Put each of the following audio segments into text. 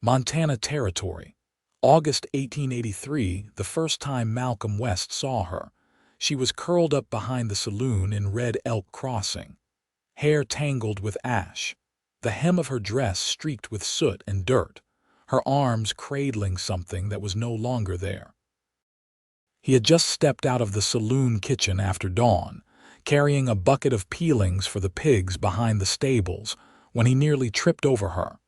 Montana Territory. August 1883, the first time Malcolm West saw her. She was curled up behind the saloon in Red Elk Crossing, hair tangled with ash, the hem of her dress streaked with soot and dirt, her arms cradling something that was no longer there. He had just stepped out of the saloon kitchen after dawn, carrying a bucket of peelings for the pigs behind the stables, when he nearly tripped over her.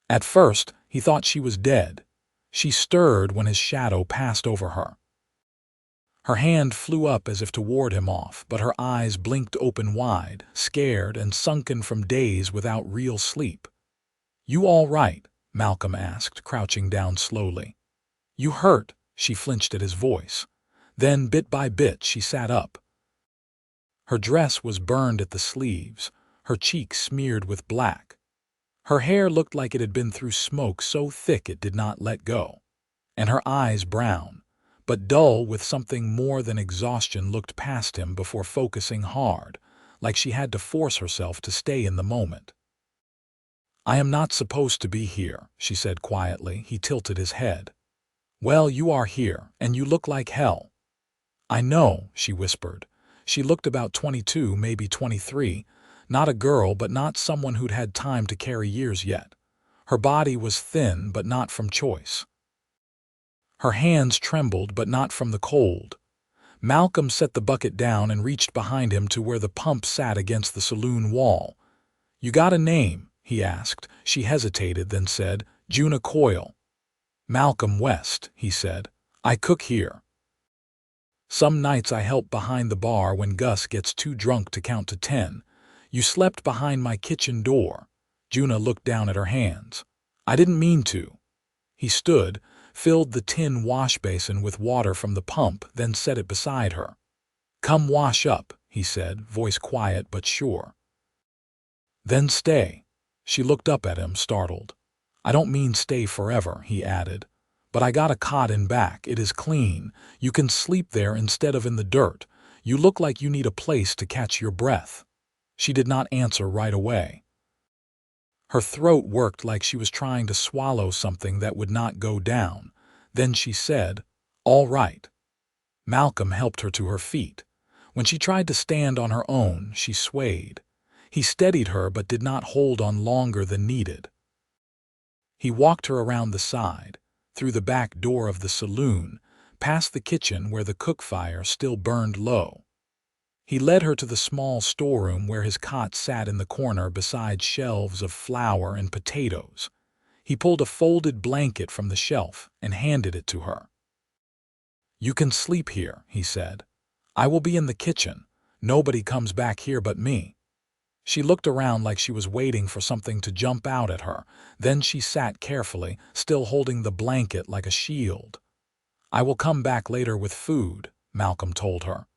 At first, he thought she was dead. She stirred when his shadow passed over her. Her hand flew up as if to ward him off, but her eyes blinked open wide, scared and sunken from days without real sleep. "You all right?" Malcolm asked, crouching down slowly. "You hurt?" She flinched at his voice. Then, bit by bit, she sat up. Her dress was burned at the sleeves, her cheeks smeared with black. Her hair looked like it had been through smoke so thick it did not let go. And her eyes, brown, but dull with something more than exhaustion, looked past him before focusing hard, like she had to force herself to stay in the moment. "I am not supposed to be here," she said quietly. He tilted his head. "Well, you are here, and you look like hell." "I know," she whispered. She looked about 22, maybe 23, not a girl but not someone who'd had time to carry years yet. Her body was thin but not from choice. Her hands trembled but not from the cold. Malcolm set the bucket down and reached behind him to where the pump sat against the saloon wall. "You got a name?" he asked. She hesitated, then said, "Juna Coyle." "Malcolm West," he said. "I cook here. Some nights I help behind the bar when Gus gets too drunk to count to 10. You slept behind my kitchen door." Juna looked down at her hands. "I didn't mean to." He stood, filled the tin wash basin with water from the pump, then set it beside her. "Come wash up," he said, voice quiet but sure. "Then stay." She looked up at him, startled. "I don't mean stay forever," he added. "But I got a cot in back. It is clean. You can sleep there instead of in the dirt. You look like you need a place to catch your breath." She did not answer right away. Her throat worked like she was trying to swallow something that would not go down. Then she said, "All right." Malcolm helped her to her feet. When she tried to stand on her own, she swayed. He steadied her but did not hold on longer than needed. He walked her around the side, through the back door of the saloon, past the kitchen where the cook fire still burned low. He led her to the small storeroom where his cot sat in the corner beside shelves of flour and potatoes. He pulled a folded blanket from the shelf and handed it to her. "You can sleep here," he said. "I will be in the kitchen. Nobody comes back here but me." She looked around like she was waiting for something to jump out at her. Then she sat carefully, still holding the blanket like a shield. "I will come back later with food," Malcolm told her.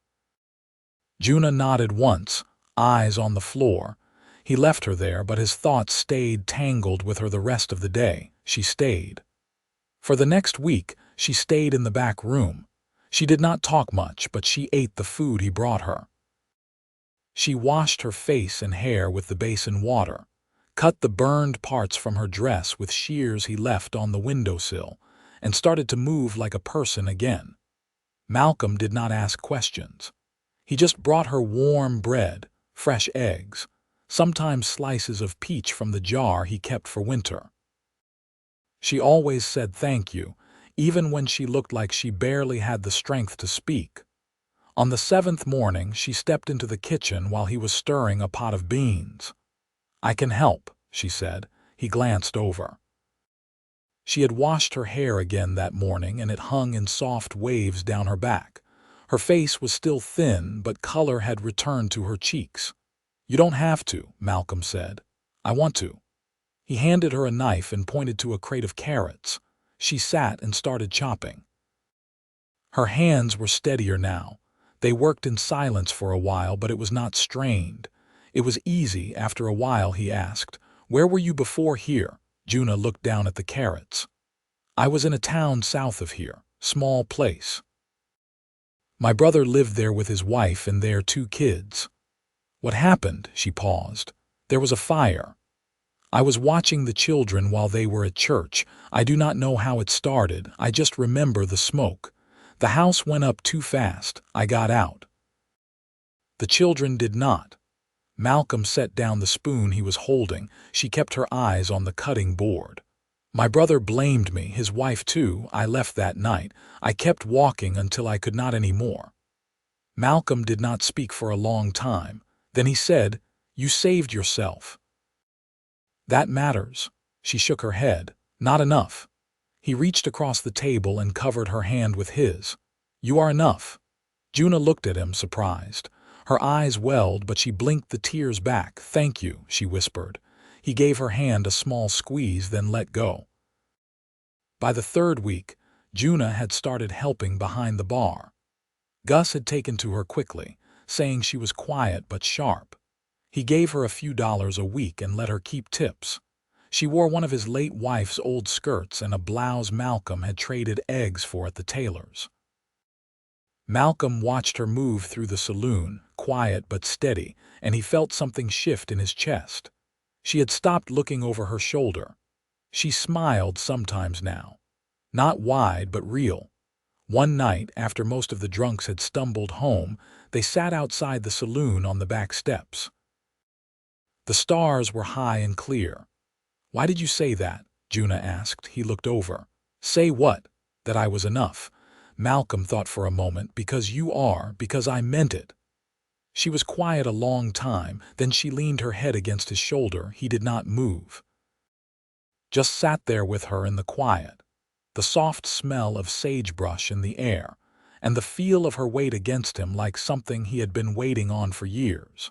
Juna nodded once, eyes on the floor. He left her there, but his thoughts stayed tangled with her the rest of the day. She stayed. For the next week, she stayed in the back room. She did not talk much, but she ate the food he brought her. She washed her face and hair with the basin water, cut the burned parts from her dress with shears he left on the windowsill, and started to move like a person again. Malcolm did not ask questions. He just brought her warm bread, fresh eggs, sometimes slices of peach from the jar he kept for winter. She always said thank you, even when she looked like she barely had the strength to speak. On the 7th morning, she stepped into the kitchen while he was stirring a pot of beans. "I can help," she said. He glanced over. She had washed her hair again that morning, and it hung in soft waves down her back. Her face was still thin, but color had returned to her cheeks. "You don't have to," Malcolm said. "I want to." He handed her a knife and pointed to a crate of carrots. She sat and started chopping. Her hands were steadier now. They worked in silence for a while, but it was not strained. It was easy after a while. He asked, "Where were you before here?" Juna looked down at the carrots. "I was in a town south of here, small place. My brother lived there with his wife and their 2 kids. What happened?" She paused. "There was a fire." I was watching the children while they were at church. I do not know how it started. I just remember the smoke. The house went up too fast. I got out. The children did not. Malcolm set down the spoon he was holding. She kept her eyes on the cutting board. My brother blamed me, his wife too. I left that night. I kept walking until I could not any more. Malcolm did not speak for a long time. Then he said, "You saved yourself." "That matters." She shook her head. "Not enough." He reached across the table and covered her hand with his. "You are enough." Juna looked at him, surprised. Her eyes welled, but she blinked the tears back. "Thank you," she whispered. He gave her hand a small squeeze, then let go. By the third week, Juna had started helping behind the bar. Gus had taken to her quickly, saying she was quiet but sharp. He gave her a few dollars a week and let her keep tips. She wore one of his late wife's old skirts and a blouse Malcolm had traded eggs for at the tailor's. Malcolm watched her move through the saloon, quiet but steady, and he felt something shift in his chest. She had stopped looking over her shoulder. She smiled sometimes now. Not wide, but real. One night, after most of the drunks had stumbled home, they sat outside the saloon on the back steps. The stars were high and clear. "Why did you say that?" Juna asked. He looked over. "Say what? That I was enough." Malcolm thought for a moment. "Because you are, because I meant it." She was quiet a long time, then she leaned her head against his shoulder. He did not move. Just sat there with her in the quiet. The soft smell of sagebrush in the air, and the feel of her weight against him like something he had been waiting on for years.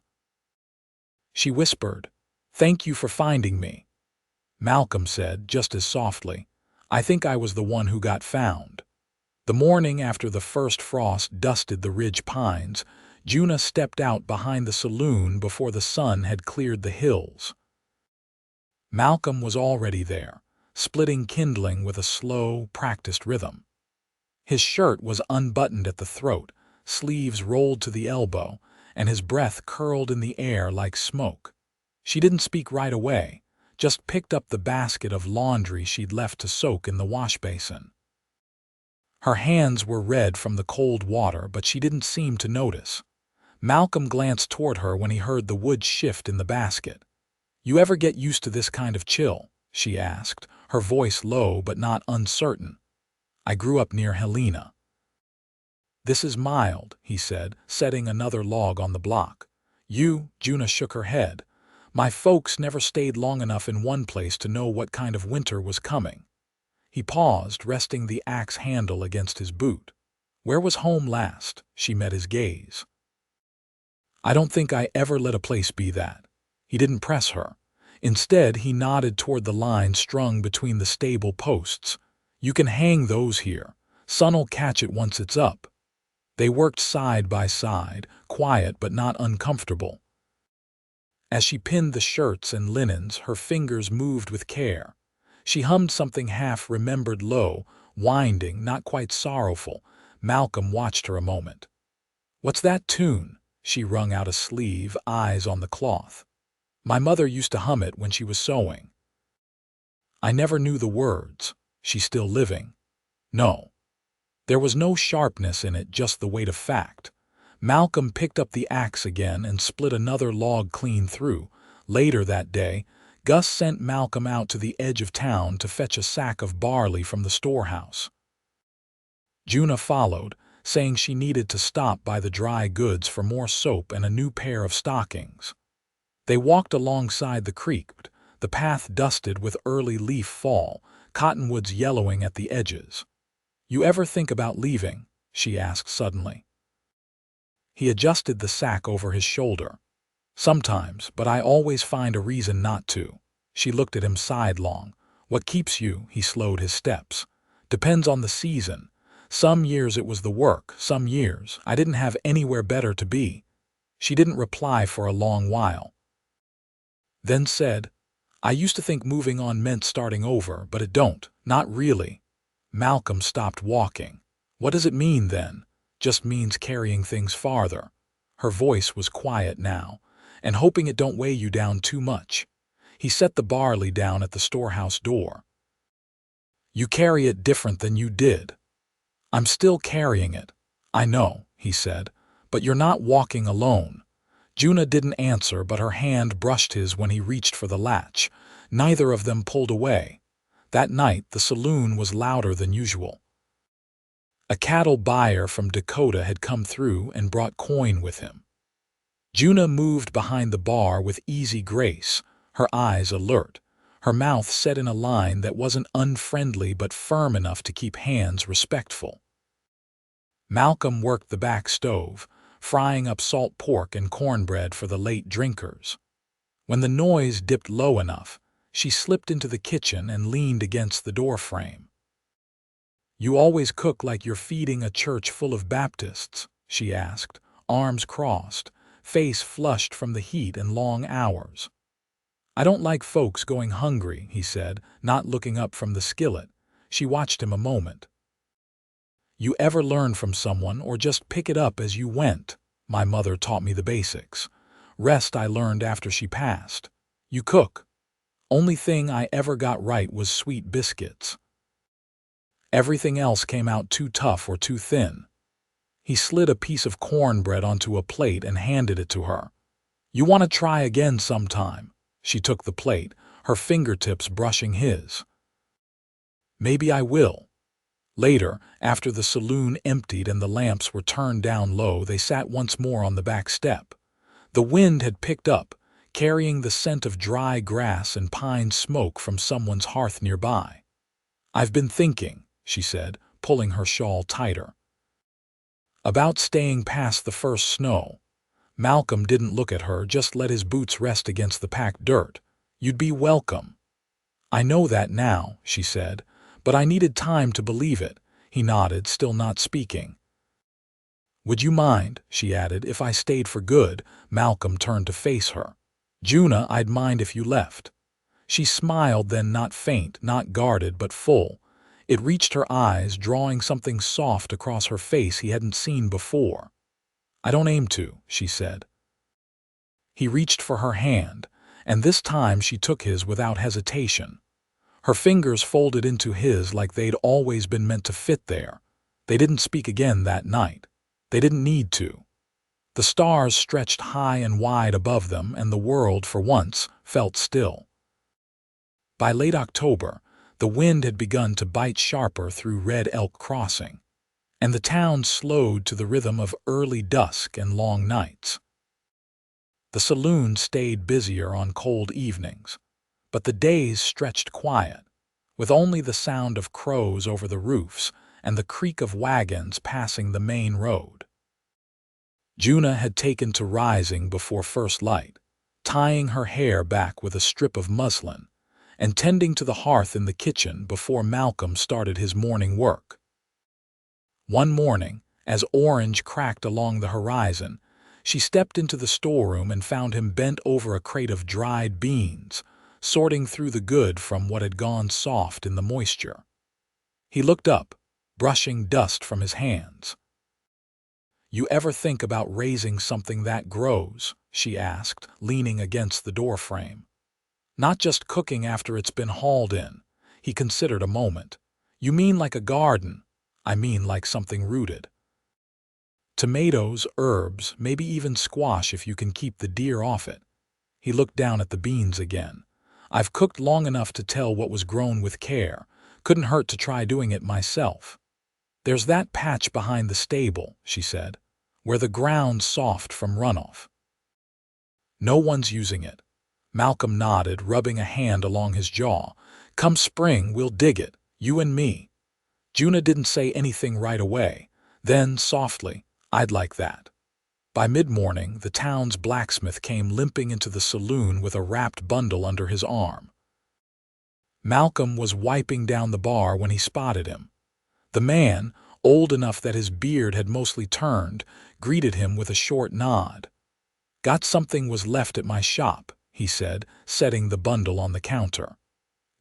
She whispered, "Thank you for finding me." Malcolm said, just as softly, "I think I was the one who got found." The morning after the first frost dusted the ridge pines, Juna stepped out behind the saloon before the sun had cleared the hills. Malcolm was already there, splitting kindling with a slow, practiced rhythm. His shirt was unbuttoned at the throat, sleeves rolled to the elbow, and his breath curled in the air like smoke. She didn't speak right away, just picked up the basket of laundry she'd left to soak in the wash basin. Her hands were red from the cold water, but she didn't seem to notice. Malcolm glanced toward her when he heard the wood shift in the basket. "You ever get used to this kind of chill?" she asked, her voice low but not uncertain. "I grew up near Helena." "This is mild," he said, setting another log on the block. Juna shook her head. "My folks never stayed long enough in one place to know what kind of winter was coming." He paused, resting the axe handle against his boot. "Where was home last?" She met his gaze. "I don't think I ever let a place be that." He didn't press her. Instead, he nodded toward the line strung between the stable posts. "You can hang those here. Sun'll catch it once it's up." They worked side by side, quiet but not uncomfortable. As she pinned the shirts and linens, her fingers moved with care. She hummed something half-remembered low, winding, not quite sorrowful. Malcolm watched her a moment. "What's that tune?" She wrung out a sleeve, eyes on the cloth. "My mother used to hum it when she was sewing." "I never knew the words." "She's still living?" "No." There was no sharpness in it, just the weight of fact. Malcolm picked up the axe again and split another log clean through. Later that day, Gus sent Malcolm out to the edge of town to fetch a sack of barley from the storehouse. Juna followed, saying she needed to stop by the dry goods for more soap and a new pair of stockings. They walked alongside the creek, the path dusted with early leaf fall, cottonwoods yellowing at the edges. "You ever think about leaving?" she asked suddenly. He adjusted the sack over his shoulder. "Sometimes, but I always find a reason not to." She looked at him sidelong. "What keeps you?" He slowed his steps. "Depends on the season. Some years it was the work, some years I didn't have anywhere better to be." She didn't reply for a long while. Then said, "I used to think moving on meant starting over, but it don't, not really." Malcolm stopped walking. "What does it mean then?" "Just means carrying things farther." Her voice was quiet now. "And hoping it don't weigh you down too much." He set the barley down at the storehouse door. "You carry it different than you did." "I'm still carrying it." "I know," he said, "but you're not walking alone." Juna didn't answer, but her hand brushed his when he reached for the latch. Neither of them pulled away. That night, the saloon was louder than usual. A cattle buyer from Dakota had come through and brought coin with him. Juna moved behind the bar with easy grace, her eyes alert, her mouth set in a line that wasn't unfriendly but firm enough to keep hands respectful. Malcolm worked the back stove, frying up salt pork and cornbread for the late drinkers. When the noise dipped low enough, she slipped into the kitchen and leaned against the doorframe. "You always cook like you're feeding a church full of Baptists?" she asked, arms crossed, face flushed from the heat and long hours. "I don't like folks going hungry," he said, not looking up from the skillet. She watched him a moment. "You ever learn from someone or just pick it up as you went?" "My mother taught me the basics. Rest I learned after she passed." "You cook?" "Only thing I ever got right was sweet biscuits. Everything else came out too tough or too thin." He slid a piece of cornbread onto a plate and handed it to her. "You want to try again sometime?" She took the plate, her fingertips brushing his. "Maybe I will." Later, after the saloon emptied and the lamps were turned down low, they sat once more on the back step. The wind had picked up, carrying the scent of dry grass and pine smoke from someone's hearth nearby. "I've been thinking," she said, pulling her shawl tighter, "about staying past the first snow." Malcolm didn't look at her, just let his boots rest against the packed dirt. "You'd be welcome." "I know that now," she said, "but I needed time to believe it." He nodded, still not speaking. "Would you mind," she added, "if I stayed for good?" Malcolm turned to face her. "Juna, I'd mind if you left." She smiled, then not faint, not guarded, but full. It reached her eyes, drawing something soft across her face he hadn't seen before. "I don't aim to," she said. He reached for her hand, and this time she took his without hesitation. Her fingers folded into his like they'd always been meant to fit there. They didn't speak again that night. They didn't need to. The stars stretched high and wide above them, and the world, for once, felt still. By late October, the wind had begun to bite sharper through Red Elk Crossing, and the town slowed to the rhythm of early dusk and long nights. The saloon stayed busier on cold evenings, but the days stretched quiet, with only the sound of crows over the roofs and the creak of wagons passing the main road. Juna had taken to rising before first light, tying her hair back with a strip of muslin, and tending to the hearth in the kitchen before Malcolm started his morning work. One morning, as orange cracked along the horizon, she stepped into the storeroom and found him bent over a crate of dried beans, sorting through the good from what had gone soft in the moisture. He looked up, brushing dust from his hands. "You ever think about raising something that grows?" she asked, leaning against the doorframe. "Not just cooking after it's been hauled in." He considered a moment. "You mean like a garden?" "I mean like something rooted. Tomatoes, herbs, maybe even squash if you can keep the deer off it." He looked down at the beans again. "I've cooked long enough to tell what was grown with care. Couldn't hurt to try doing it myself." "There's that patch behind the stable," she said, "where the ground's soft from runoff. No one's using it." Malcolm nodded, rubbing a hand along his jaw. "Come spring, we'll dig it, you and me." Juna didn't say anything right away. Then, softly, "I'd like that." By mid-morning, the town's blacksmith came limping into the saloon with a wrapped bundle under his arm. Malcolm was wiping down the bar when he spotted him. The man, old enough that his beard had mostly turned, greeted him with a short nod. "Got something was left at my shop," he said, setting the bundle on the counter.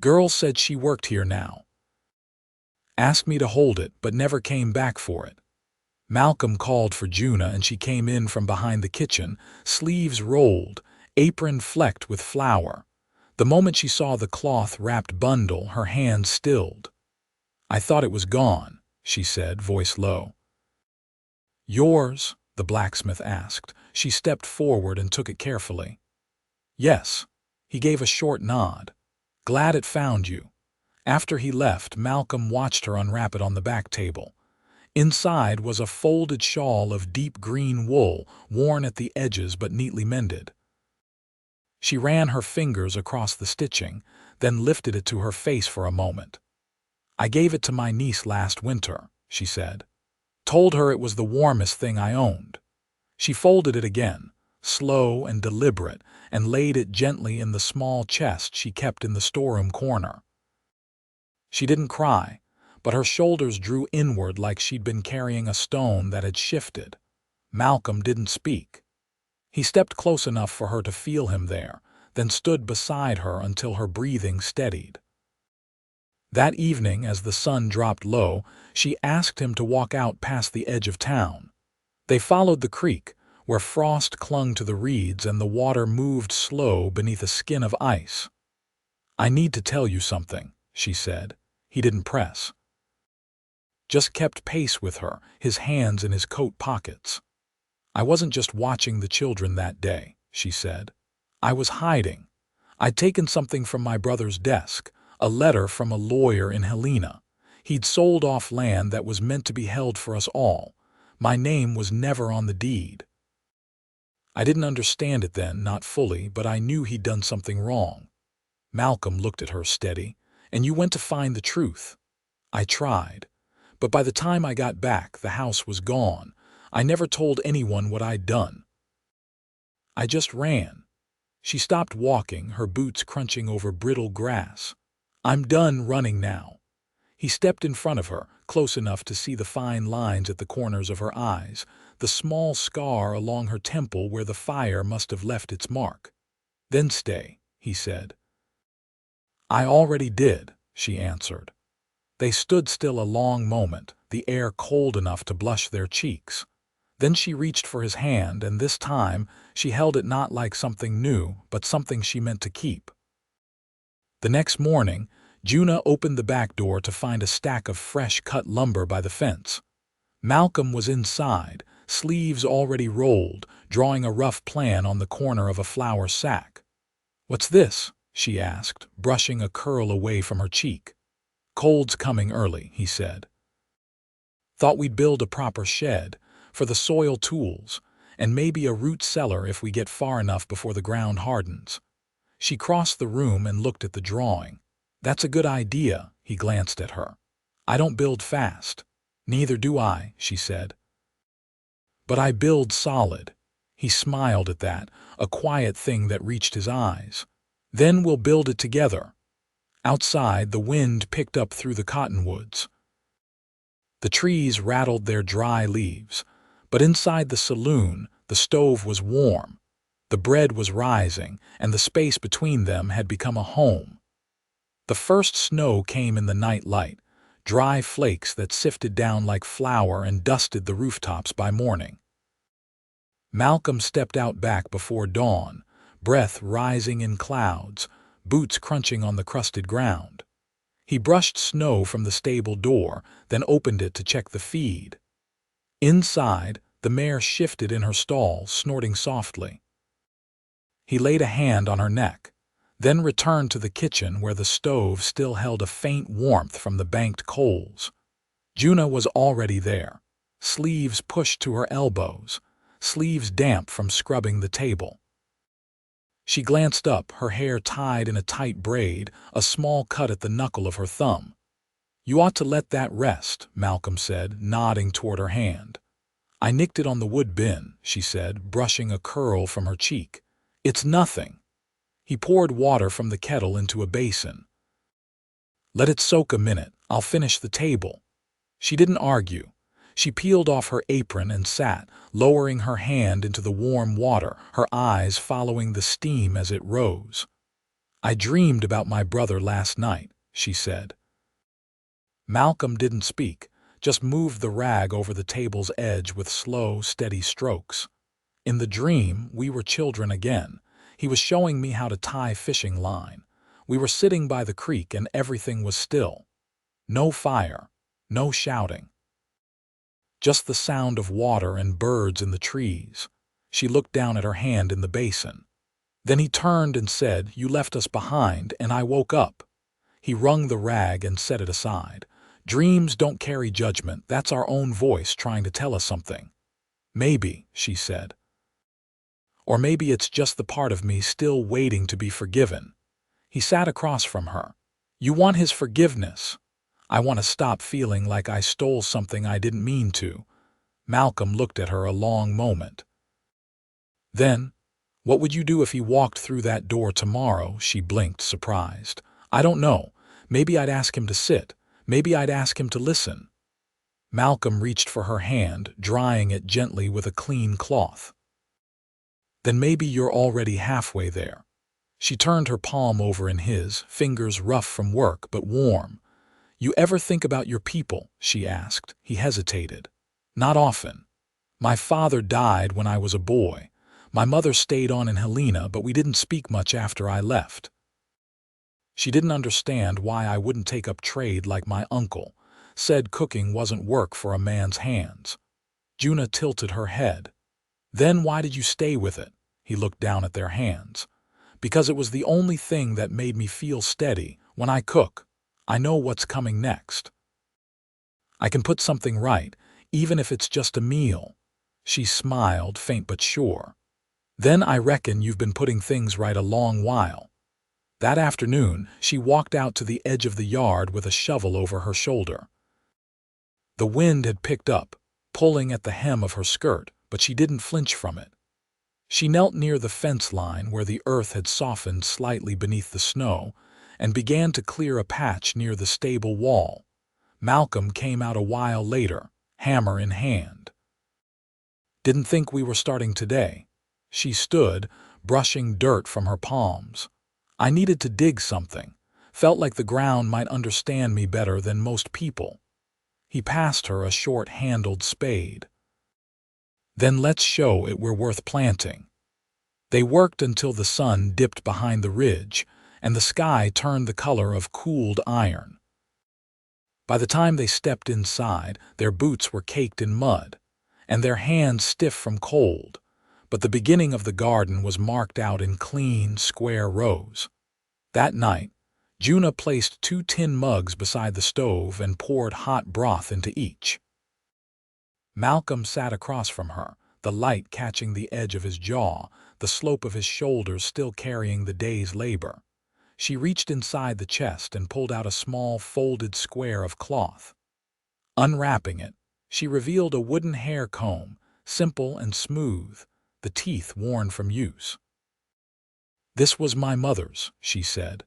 "Girl said she worked here now. Asked me to hold it, but never came back for it." Malcolm called for Juna, and she came in from behind the kitchen, sleeves rolled, apron flecked with flour. The moment she saw the cloth-wrapped bundle, her hand stilled. "I thought it was gone," she said, voice low. "Yours?" the blacksmith asked. She stepped forward and took it carefully. "Yes." He gave a short nod. "Glad it found you." After he left, Malcolm watched her unwrap it on the back table. Inside was a folded shawl of deep green wool, worn at the edges but neatly mended. She ran her fingers across the stitching, then lifted it to her face for a moment. "I gave it to my niece last winter," she said. "Told her it was the warmest thing I owned." She folded it again, slow and deliberate, and laid it gently in the small chest she kept in the storeroom corner. She didn't cry, but her shoulders drew inward like she'd been carrying a stone that had shifted. Malcolm didn't speak. He stepped close enough for her to feel him there, then stood beside her until her breathing steadied. That evening, as the sun dropped low, she asked him to walk out past the edge of town. They followed the creek, where frost clung to the reeds and the water moved slow beneath a skin of ice. "I need to tell you something," she said. He didn't press. Just kept pace with her, his hands in his coat pockets. "I wasn't just watching the children that day," she said. "I was hiding. I'd taken something from my brother's desk, a letter from a lawyer in Helena. He'd sold off land that was meant to be held for us all. My name was never on the deed. I didn't understand it then, not fully, but I knew he'd done something wrong." Malcolm looked at her steady. "And you went to find the truth." "I tried. But by the time I got back, the house was gone. I never told anyone what I'd done. I just ran." She stopped walking, her boots crunching over brittle grass. "I'm done running now." He stepped in front of her, close enough to see the fine lines at the corners of her eyes, the small scar along her temple where the fire must have left its mark. "Then stay," he said. "I already did," she answered. They stood still a long moment, the air cold enough to blush their cheeks. Then she reached for his hand, and this time she held it not like something new, but something she meant to keep. The next morning, Juna opened the back door to find a stack of fresh-cut lumber by the fence. Malcolm was inside, sleeves already rolled, drawing a rough plan on the corner of a flour sack. "What's this?" she asked, brushing a curl away from her cheek. "Cold's coming early," he said. "Thought we'd build a proper shed, for the soil tools, and maybe a root cellar if we get far enough before the ground hardens." She crossed the room and looked at the drawing. "That's a good idea," he glanced at her. "I don't build fast." "Neither do I," she said. "But I build solid." He smiled at that, a quiet thing that reached his eyes. "Then we'll build it together." Outside, the wind picked up through the cottonwoods. The trees rattled their dry leaves, but inside the saloon, the stove was warm. The bread was rising, and the space between them had become a home. The first snow came in the night light, dry flakes that sifted down like flour and dusted the rooftops by morning. Malcolm stepped out back before dawn, breath rising in clouds, boots crunching on the crusted ground. He brushed snow from the stable door, then opened it to check the feed. Inside, the mare shifted in her stall, snorting softly. He laid a hand on her neck, then returned to the kitchen where the stove still held a faint warmth from the banked coals. Juna was already there, sleeves pushed to her elbows, sleeves damp from scrubbing the table. She glanced up, her hair tied in a tight braid, a small cut at the knuckle of her thumb. "You ought to let that rest," Malcolm said, nodding toward her hand. "I nicked it on the wood bin," she said, brushing a curl from her cheek. "It's nothing." He poured water from the kettle into a basin. "Let it soak a minute. I'll finish the table." She didn't argue. She peeled off her apron and sat, lowering her hand into the warm water, her eyes following the steam as it rose. "I dreamed about my brother last night," she said. Malcolm didn't speak, just moved the rag over the table's edge with slow, steady strokes. "In the dream, we were children again. He was showing me how to tie fishing line. We were sitting by the creek and everything was still. No fire, no shouting. Just the sound of water and birds in the trees. She looked down at her hand in the basin. Then he turned and said, "You left us behind," and I woke up. He wrung the rag and set it aside. "Dreams don't carry judgment. That's our own voice trying to tell us something." "Maybe," she said. "Or maybe it's just the part of me still waiting to be forgiven." He sat across from her. "You want his forgiveness?" "I want to stop feeling like I stole something I didn't mean to." Malcolm looked at her a long moment. "Then, what would you do if he walked through that door tomorrow?" She blinked, surprised. "I don't know. Maybe I'd ask him to sit. Maybe I'd ask him to listen." Malcolm reached for her hand, drying it gently with a clean cloth. "Then maybe you're already halfway there." She turned her palm over in his, fingers rough from work but warm. "You ever think about your people?" she asked. He hesitated. "Not often. My father died when I was a boy. My mother stayed on in Helena, but we didn't speak much after I left." She didn't understand why I wouldn't take up trade like my uncle. Said cooking wasn't work for a man's hands. Juna tilted her head. "Then why did you stay with it?" He looked down at their hands. "Because it was the only thing that made me feel steady. When I cook, I know what's coming next. I can put something right, even if it's just a meal." She smiled, faint but sure. "Then I reckon you've been putting things right a long while." That afternoon, she walked out to the edge of the yard with a shovel over her shoulder. The wind had picked up, pulling at the hem of her skirt, but she didn't flinch from it. She knelt near the fence line where the earth had softened slightly beneath the snow and began to clear a patch near the stable wall. Malcolm came out a while later, hammer in hand. "Didn't think we were starting today." She stood, brushing dirt from her palms. "I needed to dig something. Felt like the ground might understand me better than most people." He passed her a short-handled spade. "Then let's show it we're worth planting." They worked until the sun dipped behind the ridge, and the sky turned the color of cooled iron. By the time they stepped inside, their boots were caked in mud, and their hands stiff from cold, but the beginning of the garden was marked out in clean, square rows. That night, Juna placed 2 tin mugs beside the stove and poured hot broth into each. Malcolm sat across from her, the light catching the edge of his jaw, the slope of his shoulders still carrying the day's labor. She reached inside the chest and pulled out a small folded square of cloth. Unwrapping it, she revealed a wooden hair comb, simple and smooth, the teeth worn from use. "This was my mother's," she said.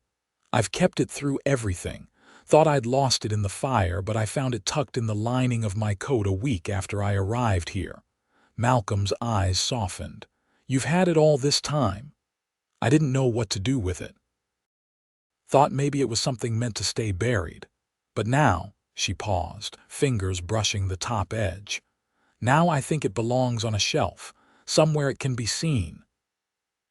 "I've kept it through everything. Thought I'd lost it in the fire, but I found it tucked in the lining of my coat a week after I arrived here." Malcolm's eyes softened. "You've had it all this time?" "I didn't know what to do with it. Thought maybe it was something meant to stay buried. But now," she paused, fingers brushing the top edge, "now I think it belongs on a shelf, somewhere it can be seen."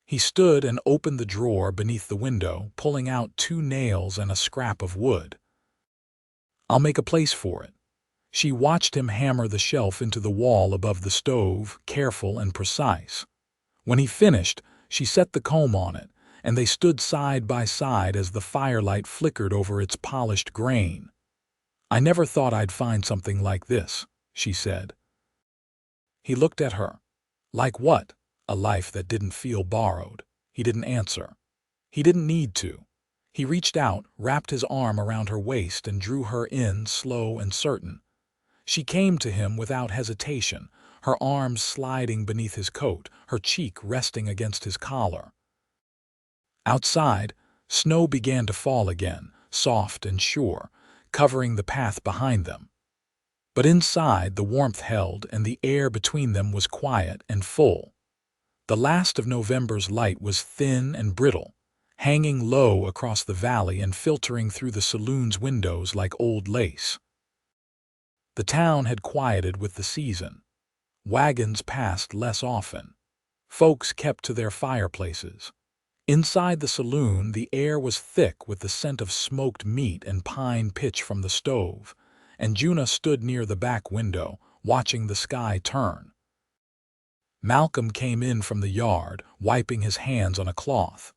He stood and opened the drawer beneath the window, pulling out 2 nails and a scrap of wood. "I'll make a place for it." She watched him hammer the shelf into the wall above the stove, careful and precise. When he finished, she set the comb on it, and they stood side by side as the firelight flickered over its polished grain. "I never thought I'd find something like this," she said. He looked at her. "Like what?" "A life that didn't feel borrowed." He didn't answer. He didn't need to. He reached out, wrapped his arm around her waist and drew her in, slow and certain. She came to him without hesitation, her arms sliding beneath his coat, her cheek resting against his collar. Outside, snow began to fall again, soft and sure, covering the path behind them. But inside, the warmth held, and the air between them was quiet and full. The last of November's light was thin and brittle, hanging low across the valley and filtering through the saloon's windows like old lace. The town had quieted with the season. Wagons passed less often. Folks kept to their fireplaces. Inside the saloon, the air was thick with the scent of smoked meat and pine pitch from the stove, and Juna stood near the back window, watching the sky turn. Malcolm came in from the yard, wiping his hands on a cloth.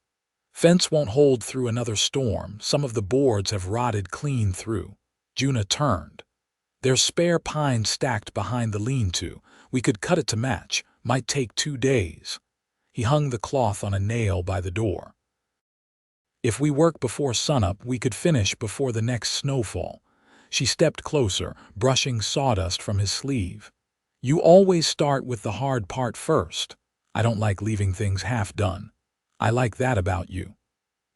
"Fence won't hold through another storm. Some of the boards have rotted clean through." Juna turned. "There's spare pine stacked behind the lean-to. We could cut it to match. Might take 2 days." He hung the cloth on a nail by the door. "If we work before sunup, we could finish before the next snowfall." She stepped closer, brushing sawdust from his sleeve. "You always start with the hard part first." "I don't like leaving things half done." "I like that about you."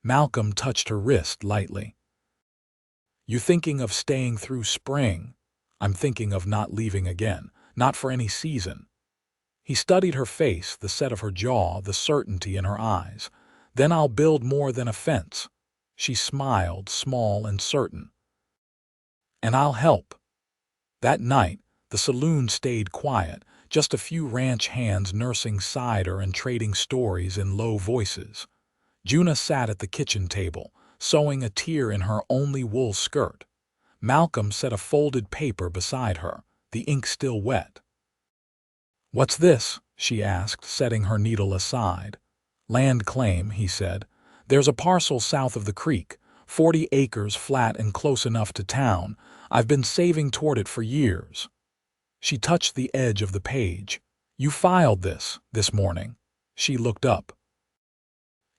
Malcolm touched her wrist lightly. "You thinking of staying through spring?" "I'm thinking of not leaving again, not for any season." He studied her face, the set of her jaw, the certainty in her eyes. "Then I'll build more than a fence." She smiled, small and certain. "And I'll help." That night, the saloon stayed quiet, just a few ranch hands nursing cider and trading stories in low voices. Juna sat at the kitchen table, sewing a tear in her only wool skirt. Malcolm set a folded paper beside her, the ink still wet. "What's this?" she asked, setting her needle aside. "Land claim," he said. "There's a parcel south of the creek, 40 acres flat and close enough to town. I've been saving toward it for years." She touched the edge of the page. "You filed this morning." She looked up.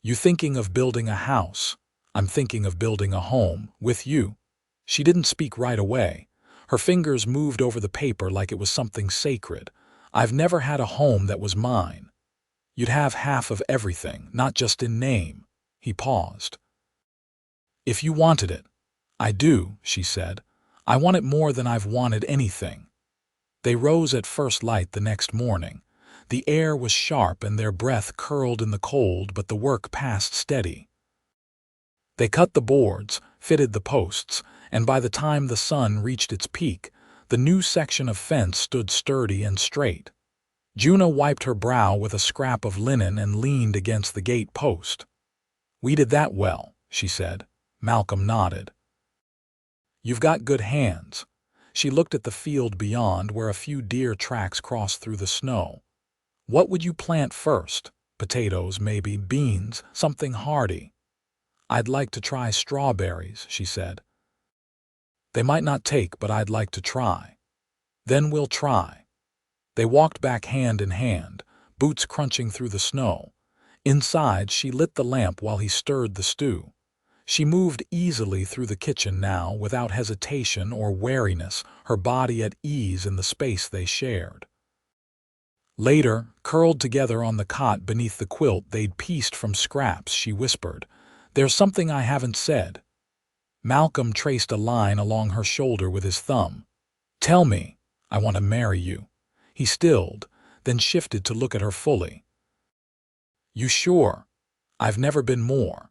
"You thinking of building a house?" "I'm thinking of building a home, with you." She didn't speak right away. Her fingers moved over the paper like it was something sacred. "I've never had a home that was mine." "You'd have half of everything, not just in name." He paused. "If you wanted it." "I do," she said. "I want it more than I've wanted anything." They rose at first light the next morning. The air was sharp and their breath curled in the cold, but the work passed steady. They cut the boards, fitted the posts, and by the time the sun reached its peak, the new section of fence stood sturdy and straight. Juna wiped her brow with a scrap of linen and leaned against the gate post. "We did that well," she said. Malcolm nodded. "You've got good hands." She looked at the field beyond, where a few deer tracks crossed through the snow. "What would you plant first? Potatoes, maybe, beans, something hardy." "I'd like to try strawberries," she said. "They might not take, but I'd like to try." "Then we'll try." They walked back hand in hand, boots crunching through the snow. Inside, she lit the lamp while he stirred the stew. She moved easily through the kitchen now, without hesitation or wariness, her body at ease in the space they shared. Later, curled together on the cot beneath the quilt they'd pieced from scraps, she whispered, "There's something I haven't said." Malcolm traced a line along her shoulder with his thumb. "Tell me, I want to marry you." He stilled, then shifted to look at her fully. "You sure?" "I've never been more."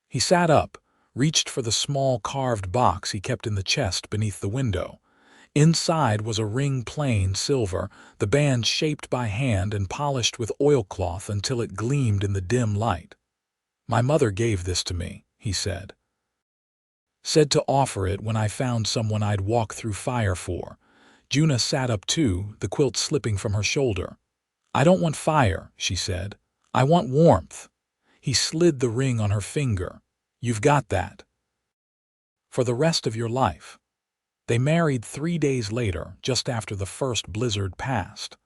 He sat up, reached for the small carved box he kept in the chest beneath the window. Inside was a ring, plain silver, the band shaped by hand and polished with oilcloth until it gleamed in the dim light. "My mother gave this to me," he said. "Said to offer it when I found someone I'd walk through fire for." Juna sat up too, the quilt slipping from her shoulder. "I don't want fire," she said. "I want warmth." He slid the ring on her finger. "You've got that. For the rest of your life." They married 3 days later, just after the first blizzard passed.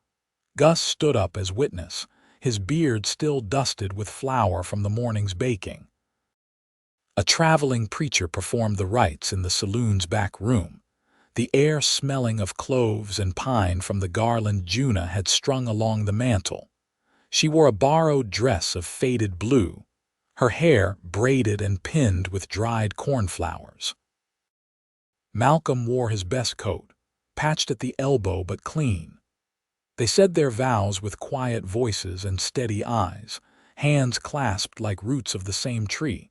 Gus stood up as witness, his beard still dusted with flour from the morning's baking. A traveling preacher performed the rites in the saloon's back room, the air smelling of cloves and pine from the garland Juna had strung along the mantel. She wore a borrowed dress of faded blue, her hair braided and pinned with dried cornflowers. Malcolm wore his best coat, patched at the elbow but clean. They said their vows with quiet voices and steady eyes, hands clasped like roots of the same tree.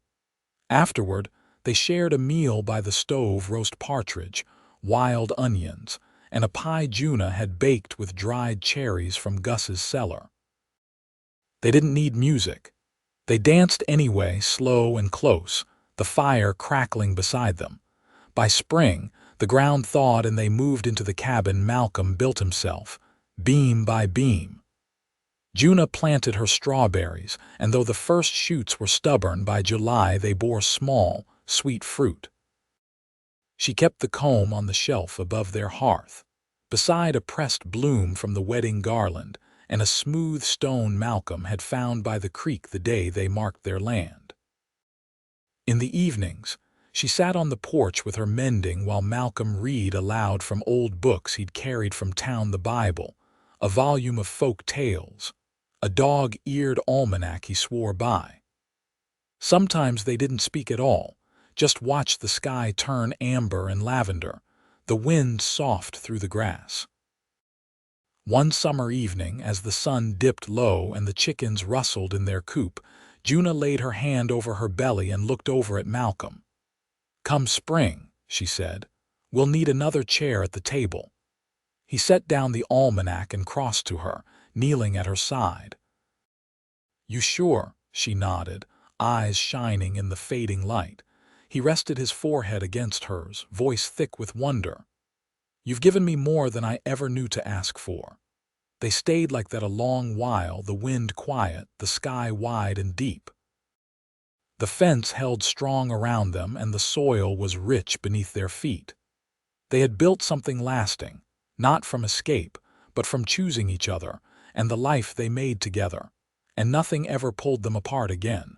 Afterward, they shared a meal by the stove, roast partridge, wild onions, and a pie Juna had baked with dried cherries from Gus's cellar. They didn't need music. They danced anyway, slow and close, the fire crackling beside them. By spring, the ground thawed and they moved into the cabin Malcolm built himself, beam by beam. Juna planted her strawberries, and though the first shoots were stubborn, by July they bore small, sweet fruit. She kept the comb on the shelf above their hearth, beside a pressed bloom from the wedding garland and a smooth stone Malcolm had found by the creek the day they marked their land. In the evenings, she sat on the porch with her mending while Malcolm read aloud from old books he'd carried from town, the Bible, a volume of folk tales, a dog-eared almanac he swore by. Sometimes they didn't speak at all, just watched the sky turn amber and lavender, the wind soft through the grass. One summer evening, as the sun dipped low and the chickens rustled in their coop, Juna laid her hand over her belly and looked over at Malcolm. "Come spring," she said, "we'll need another chair at the table." He set down the almanac and crossed to her, kneeling at her side. "You sure?" she nodded, eyes shining in the fading light. He rested his forehead against hers, voice thick with wonder. "You've given me more than I ever knew to ask for." They stayed like that a long while, the wind quiet, the sky wide and deep. The fence held strong around them and the soil was rich beneath their feet. They had built something lasting, not from escape, but from choosing each other and the life they made together, and nothing ever pulled them apart again.